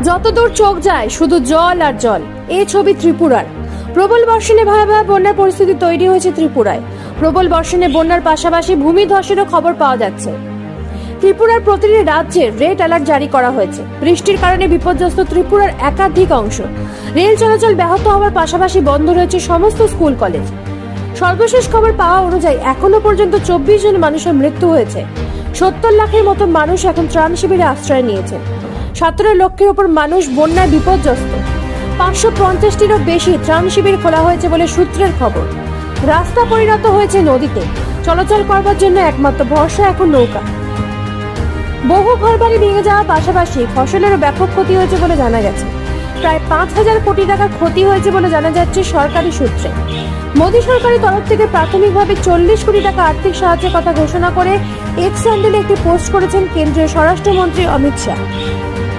যতদূর চোখ যায় শুধু জল আর জল। এই ছবি ত্রিপুরার। প্রবল বর্ষণে ভয়াবহ বন্যার পরিস্থিতি তৈরি হয়েছে ত্রিপুরায়। প্রবল বর্ষণে বন্যার পাশাপাশি ভূমিধসেরও খবর পাওয়া যাচ্ছে। ত্রিপুরার প্রতিটি রাজ্যে রেড অ্যালার্ট জারি করা হয়েছে। বৃষ্টির কারণে বিপর্যস্ত ত্রিপুরার একাধিক অংশ। রেল চলাচল ব্যাহত হওয়ার পাশাপাশি বন্ধ রয়েছে সমস্ত স্কুল কলেজ। সর্বশেষ খবর পাওয়া অনুযায়ী এখনো পর্যন্ত 24 জন মানুষের মৃত্যু হয়েছে। 70 লাখের মতো মানুষ এখন ত্রাণ শিবিরে আশ্রয় নিয়েছে। 17 লক্ষের উপর মানুষ বন্যায় বিপর্যস্ত। 550টিরও বেশি ত্রাণ শিবির খোলা হয়েছে বলে সূত্রের খবর। রাস্তা পরিণত হয়েছে নদীতে। চলাচল করবার জন্য একমাত্র ভরসা এখন নৌকা। বহু ঘরবাড়ি ভেঙে যাওয়ার পাশাপাশি ফসলেরও ব্যাপক ক্ষতি হয়েছে বলে জানা গেছে। প্রায় 5000 কোটি টাকার ক্ষতি হয়েছে বলে জানা যাচ্ছে সরকারি সূত্রে। মোদী সরকারের তরফ থেকে প্রাথমিকভাবে 40 কোটি টাকা আর্থিক সাহায্যের কথা ঘোষণা করে এক্স হ্যান্ডেলে একটি পোস্ট করেছেন কেন্দ্রীয় স্বরাষ্ট্রমন্ত্রী অমিত শাহ।